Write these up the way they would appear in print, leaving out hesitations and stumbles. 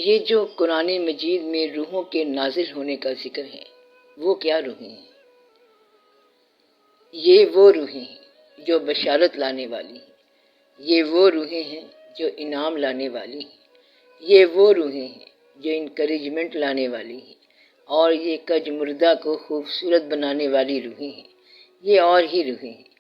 یہ جو قرآن مجید میں روحوں کے نازل ہونے کا ذکر ہے، وہ کیا روحیں ہیں؟ یہ وہ روحیں ہیں جو بشارت لانے والی ہیں، یہ وہ روحیں ہیں جو انعام لانے والی ہیں، یہ وہ روحیں ہیں جو انکریجمنٹ لانے والی ہیں، اور یہ کج مردہ کو خوبصورت بنانے والی روحیں ہیں۔ یہ اور ہی روحیں ہیں،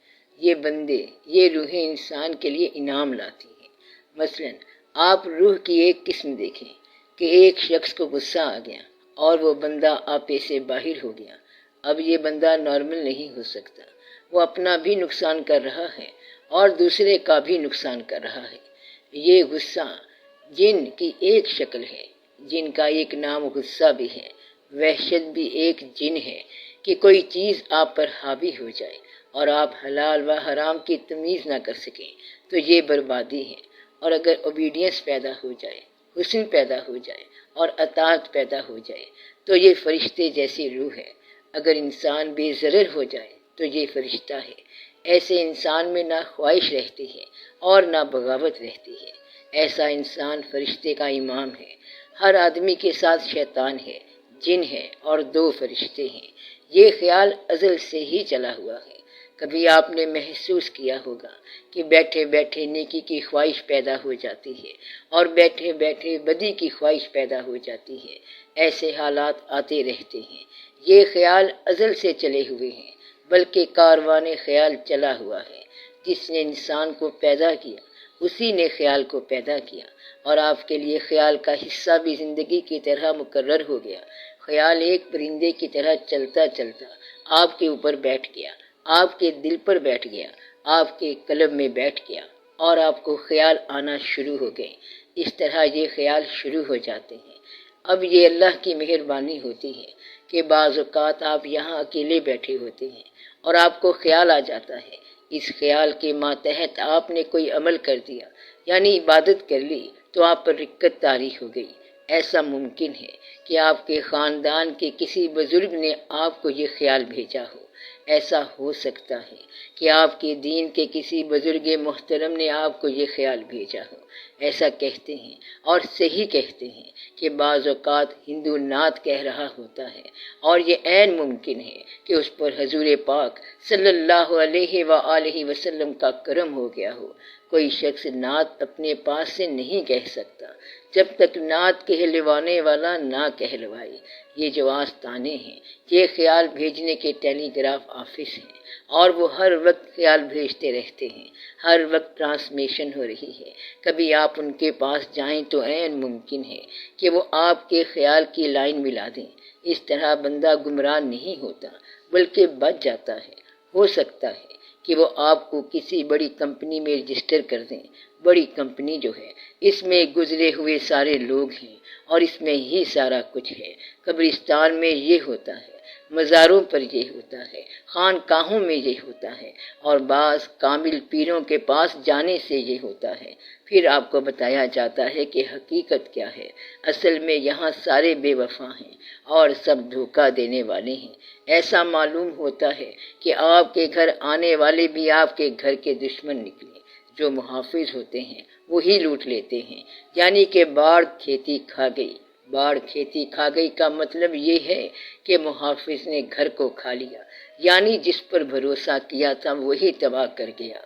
یہ بندے، یہ روحیں انسان کے لیے انعام لاتی ہیں۔ مثلا آپ روح کی ایک قسم دیکھیں کہ ایک شخص کو غصہ آ گیا اور وہ بندہ آپے سے باہر ہو گیا۔ اب یہ بندہ نارمل نہیں ہو سکتا، وہ اپنا بھی نقصان کر رہا ہے اور دوسرے کا بھی نقصان کر رہا ہے۔ یہ غصہ جن کی ایک شکل ہے، جن کا ایک نام غصہ بھی ہے۔ وحشت بھی ایک جن ہے کہ کوئی چیز آپ پر حاوی ہو جائے اور آپ حلال و حرام کی تمیز نہ کر سکیں تو یہ بربادی ہے۔ اور اگر اوبیڈینس پیدا ہو جائے، حسن پیدا ہو جائے اور اطاعت پیدا ہو جائے تو یہ فرشتے جیسی روح ہے۔ اگر انسان بے ضرر ہو جائے تو یہ فرشتہ ہے۔ ایسے انسان میں نہ خواہش رہتی ہے اور نہ بغاوت رہتی ہے۔ ایسا انسان فرشتے کا امام ہے۔ ہر آدمی کے ساتھ شیطان ہے، جن ہے اور 2 فرشتے ہیں۔ یہ خیال ازل سے ہی چلا ہوا ہے۔ کبھی آپ نے محسوس کیا ہوگا کہ بیٹھے بیٹھے نیکی کی خواہش پیدا ہو جاتی ہے اور بیٹھے بیٹھے بدی کی خواہش پیدا ہو جاتی ہے۔ ایسے حالات آتے رہتے ہیں۔ یہ خیال ازل سے چلے ہوئے ہیں، بلکہ کاروان خیال چلا ہوا ہے۔ جس نے انسان کو پیدا کیا، اسی نے خیال کو پیدا کیا، اور آپ کے لیے خیال کا حصہ بھی زندگی کی طرح مقرر ہو گیا۔ خیال ایک پرندے کی طرح چلتا چلتا آپ کے اوپر بیٹھ گیا، آپ کے دل پر بیٹھ گیا، آپ کے قلب میں بیٹھ گیا، اور آپ کو خیال آنا شروع ہو گئے۔ اس طرح یہ خیال شروع ہو جاتے ہیں۔ اب یہ اللہ کی مہربانی ہوتی ہے کہ بعض اوقات آپ یہاں اکیلے بیٹھے ہوتے ہیں اور آپ کو خیال آ جاتا ہے۔ اس خیال کے ماتحت آپ نے کوئی عمل کر دیا، یعنی عبادت کر لی، تو آپ پر رکت طاری ہو گئی۔ ایسا ممکن ہے کہ آپ کے خاندان کے کسی بزرگ نے آپ کو یہ خیال بھیجا ہو۔ ایسا ہو سکتا ہے کہ آپ کے دین کے کسی بزرگ محترم نے آپ کو یہ خیال بھیجا ہو۔ ایسا کہتے ہیں اور صحیح کہتے ہیں کہ بعض اوقات ہندو نعت کہہ رہا ہوتا ہے، اور یہ عین ممکن ہے کہ اس پر حضور پاک صلی اللہ علیہ وآلہ وسلم کا کرم ہو گیا ہو۔ کوئی شخص نعت اپنے پاس سے نہیں کہہ سکتا جب تک نعت کہلوانے والا نہ کہلوائے۔ یہ جو آستانے ہیں، یہ خیال بھیجنے کے ٹیلی گراف آفس ہیں، اور وہ ہر وقت خیال بھیجتے رہتے ہیں۔ ہر وقت ٹرانسمیشن ہو رہی ہے۔ کبھی آپ ان کے پاس جائیں تو عین ممکن ہے کہ وہ آپ کے خیال کی لائن ملا دیں۔ اس طرح بندہ گمراہ نہیں ہوتا بلکہ بچ جاتا ہے۔ ہو سکتا ہے کہ وہ آپ کو کسی بڑی کمپنی میں رجسٹر کر دیں۔ بڑی کمپنی جو ہے، اس میں گزرے ہوئے سارے لوگ ہیں اور اس میں ہی سارا کچھ ہے۔ قبرستان میں یہ ہوتا ہے، مزاروں پر یہ ہوتا ہے، خانقاہوں میں یہ ہوتا ہے، اور بعض کامل پیروں کے پاس جانے سے یہ ہوتا ہے۔ پھر آپ کو بتایا جاتا ہے کہ حقیقت کیا ہے۔ اصل میں یہاں سارے بے وفا ہیں اور سب دھوکہ دینے والے ہیں۔ ایسا معلوم ہوتا ہے کہ آپ کے گھر آنے والے بھی آپ کے گھر کے دشمن نکلے۔ جو محافظ ہوتے ہیں وہی لوٹ لیتے ہیں، یعنی کہ باڑ کھیتی کھا گئی۔ باڑ کھیتی کھا گئی کا مطلب یہ ہے کہ محافظ نے گھر کو کھا لیا، یعنی جس پر بھروسہ کیا تھا وہی تباہ کر گیا۔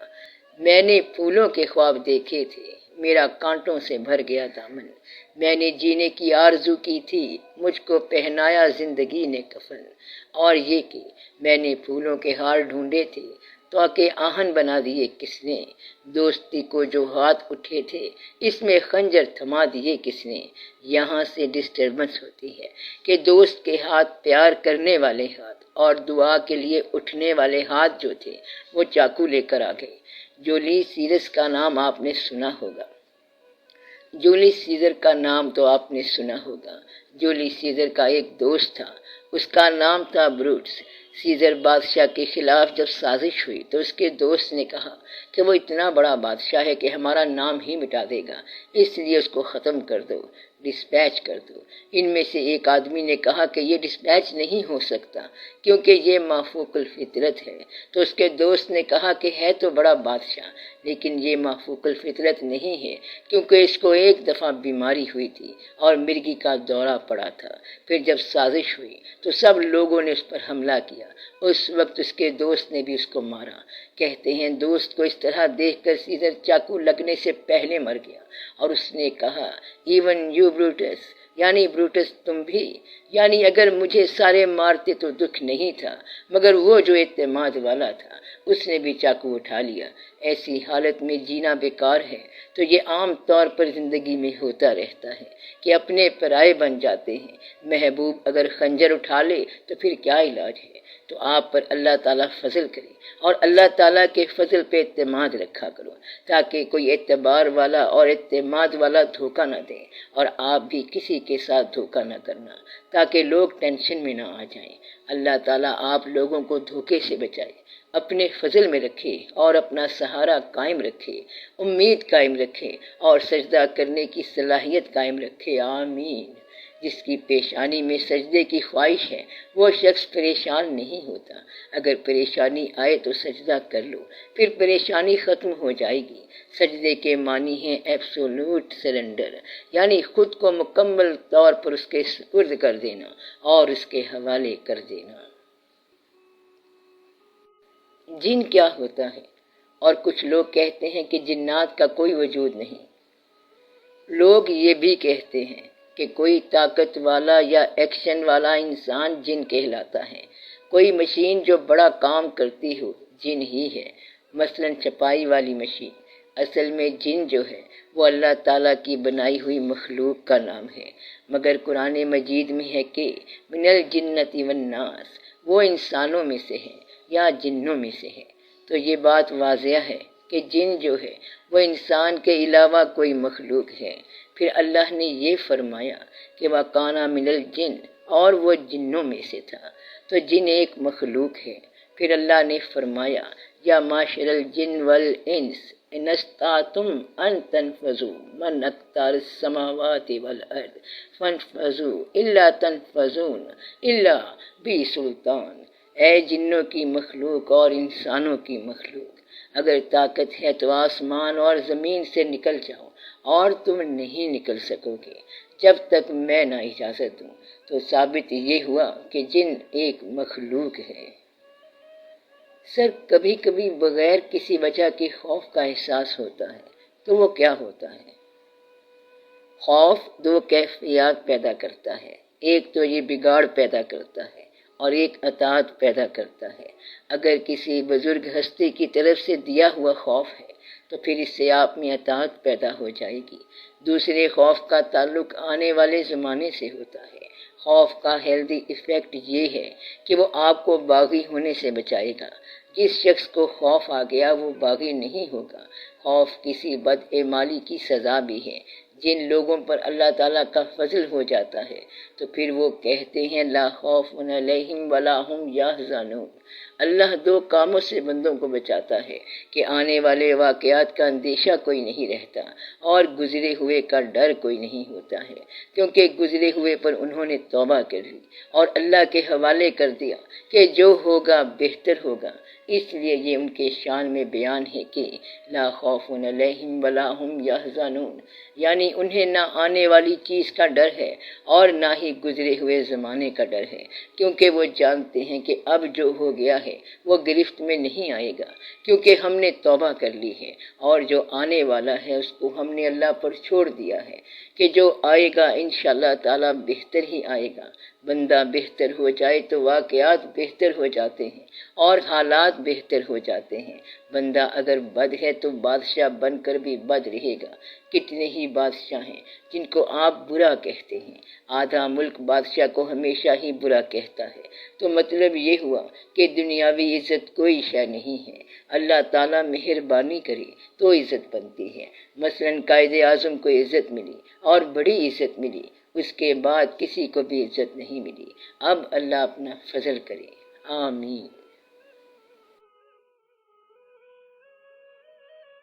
میں نے پھولوں کے خواب دیکھے تھے، میرا کانٹوں سے بھر گیا دامن۔ میں نے جینے کی آرزو کی تھی، مجھ کو پہنایا زندگی نے کفن۔ اور یہ کہ میں نے پھولوں کے ہار ڈھونڈے تھے تو کہ آہن بنا دیے کس نے۔ دوستی کو جو ہاتھ اٹھے تھے، اس میں خنجر تھما دیے کس نے۔ یہاں سے ڈسٹربنس ہوتی ہے کہ دوست کے ہاتھ، پیار کرنے والے ہاتھ اور دعا کے لیے اٹھنے والے ہاتھ جو تھے، وہ چاقو لے کر آ گئے۔ جولی سیزر کا نام آپ نے سنا ہوگا۔ جولی سیزر کا نام تو آپ نے سنا ہوگا۔ جولی سیزر کا ایک دوست تھا، اس کا نام تھا بروٹس۔ سیزر بادشاہ کے خلاف جب سازش ہوئی تو اس کے دوست نے کہا کہ وہ اتنا بڑا بادشاہ ہے کہ ہمارا نام ہی مٹا دے گا، اس لیے اس کو ختم کر دو۔ ڈسپیچ کر دو۔ ان میں سے ایک آدمی نے کہا کہ یہ ڈسپیچ نہیں ہو سکتا کیونکہ یہ مافوق الفطرت ہے۔ تو اس کے دوست نے کہا کہ ہے تو بڑا بادشاہ، لیکن یہ مافوق الفطرت نہیں ہے کیونکہ اس کو ایک دفعہ بیماری ہوئی تھی اور مرگی کا دورہ پڑا تھا۔ پھر جب سازش ہوئی تو سب لوگوں نے اس پر حملہ کیا، اس وقت اس کے دوست نے بھی اس کو مارا۔ کہتے ہیں دوست کو اس طرح دیکھ کر سیزر چاقو لگنے سے پہلے مر گیا، اور اس نے کہا ایون یو بروٹس، یعنی بروٹس تم بھی، یعنی اگر مجھے سارے مارتے تو دکھ نہیں تھا، مگر وہ جو اعتماد والا تھا اس نے بھی چاقو اٹھا لیا۔ ایسی حالت میں جینا بیکار ہے۔ تو یہ عام طور پر زندگی میں ہوتا رہتا ہے کہ اپنے پرائے بن جاتے ہیں۔ محبوب اگر خنجر اٹھا لے تو پھر کیا علاج ہے؟ تو آپ پر اللہ تعالیٰ فضل کرے اور اللہ تعالیٰ کے فضل پہ اعتماد رکھا کرو، تاکہ کوئی اعتبار والا اور اعتماد والا دھوکہ نہ دے، اور آپ بھی کسی کے ساتھ دھوکہ نہ کرنا، تاکہ لوگ ٹینشن میں نہ آ جائیں۔ اللہ تعالیٰ آپ لوگوں کو دھوکے سے بچائے، اپنے فضل میں رکھے اور اپنا سہارا قائم رکھے، امید قائم رکھے اور سجدہ کرنے کی صلاحیت قائم رکھے، آمین۔ جس کی پیشانی میں سجدے کی خواہش ہے وہ شخص پریشان نہیں ہوتا۔ اگر پریشانی آئے تو سجدہ کر لو، پھر پریشانی ختم ہو جائے گی۔ سجدے کے معنی ہیں ایبسولوٹ سرنڈر، یعنی خود کو مکمل طور پر اس کے سپرد کر دینا اور اس کے حوالے کر دینا۔ جن کیا ہوتا ہے؟ اور کچھ لوگ کہتے ہیں کہ جنات کا کوئی وجود نہیں۔ لوگ یہ بھی کہتے ہیں کہ کوئی طاقت والا یا ایکشن والا انسان جن کہلاتا ہے۔ کوئی مشین جو بڑا کام کرتی ہو جن ہی ہے، مثلا چھپائی والی مشین۔ اصل میں جن جو ہے وہ اللہ تعالیٰ کی بنائی ہوئی مخلوق کا نام ہے، مگر قرآن مجید میں ہے کہ من الجنۃ والناس، وہ انسانوں میں سے ہے یا جنوں میں سے ہے۔ تو یہ بات واضح ہے کہ جن جو ہے وہ انسان کے علاوہ کوئی مخلوق ہے۔ پھر اللہ نے یہ فرمایا کہ وَكَانَ مِنَ الْجِنِّ، اور وہ جنوں میں سے تھا۔ تو جن ایک مخلوق ہے۔ پھر اللہ نے فرمایا یا معاشر الجن والانس ان استطعتم ان تنفذوا من اقطار السماوات والارض فانفذوا الا تنفذون الا بسلطان۔ اے جنوں کی مخلوق اور انسانوں کی مخلوق، اگر طاقت ہے تو آسمان اور زمین سے نکل جاؤ، اور تم نہیں نکل سکو گے جب تک میں نہ اجازت دوں۔ تو ثابت یہ ہوا کہ جن ایک مخلوق ہے۔ سر کبھی کبھی بغیر کسی وجہ کے خوف کا احساس ہوتا ہے، تو وہ کیا ہوتا ہے؟ خوف دو کیفیات پیدا کرتا ہے، ایک تو یہ بگاڑ پیدا کرتا ہے اور ایک اطاعت پیدا کرتا ہے۔ اگر کسی بزرگ ہستی کی طرف سے دیا ہوا خوف ہے تو پھر اس سے آپ میں اطاعت پیدا ہو جائے گی۔ دوسرے خوف کا تعلق آنے والے زمانے سے ہوتا ہے۔ خوف کا ہیلدی ایفیکٹ یہ ہے کہ وہ آپ کو باغی ہونے سے بچائے گا۔ جس شخص کو خوف آ گیا وہ باغی نہیں ہوگا۔ خوف کسی بد اعمالی کی سزا بھی ہے۔ جن لوگوں پر اللہ تعالیٰ کا فضل ہو جاتا ہے تو پھر وہ کہتے ہیں لا خوف علیہم ولا ہم یحزنون۔ اللہ دو کاموں سے بندوں کو بچاتا ہے کہ آنے والے واقعات کا اندیشہ کوئی نہیں رہتا اور گزرے ہوئے کا ڈر کوئی نہیں ہوتا ہے، کیونکہ گزرے ہوئے پر انہوں نے توبہ کر لی اور اللہ کے حوالے کر دیا کہ جو ہوگا بہتر ہوگا۔ اس لیے یہ ان کے شان میں بیان ہے کہ لا خوف علیہم ولا ہم یحزنون، یعنی انہیں نہ آنے والی چیز کا ڈر ہے اور نہ ہی گزرے ہوئے زمانے کا ڈر ہے، کیونکہ وہ جانتے ہیں کہ اب جو ہو گیا ہے وہ گرفت میں نہیں آئے گا، کیونکہ ہم نے توبہ کر لی ہے، اور جو آنے والا ہے اس کو ہم نے اللہ پر چھوڑ دیا ہے کہ جو آئے گا انشاءاللہ تعالیٰ بہتر ہی آئے گا۔ بندہ بہتر ہو جائے تو واقعات بہتر ہو جاتے ہیں اور حالات بہتر ہو جاتے ہیں۔ بندہ اگر بد ہے تو بادشاہ بن کر بھی بد رہے گا۔ کتنے ہی بادشاہ ہیں جن کو آپ برا کہتے ہیں، آدھا ملک بادشاہ کو ہمیشہ ہی برا کہتا ہے۔ تو مطلب یہ ہوا کہ دنیاوی عزت کوئی شے نہیں ہے، اللہ تعالیٰ مہربانی کرے تو عزت بنتی ہے۔ مثلا قائد اعظم کو عزت ملی اور بڑی عزت ملی، اس کے بعد کسی کو بھی عزت نہیں ملی۔ اب اللہ اپنا فضل کرے، آمین۔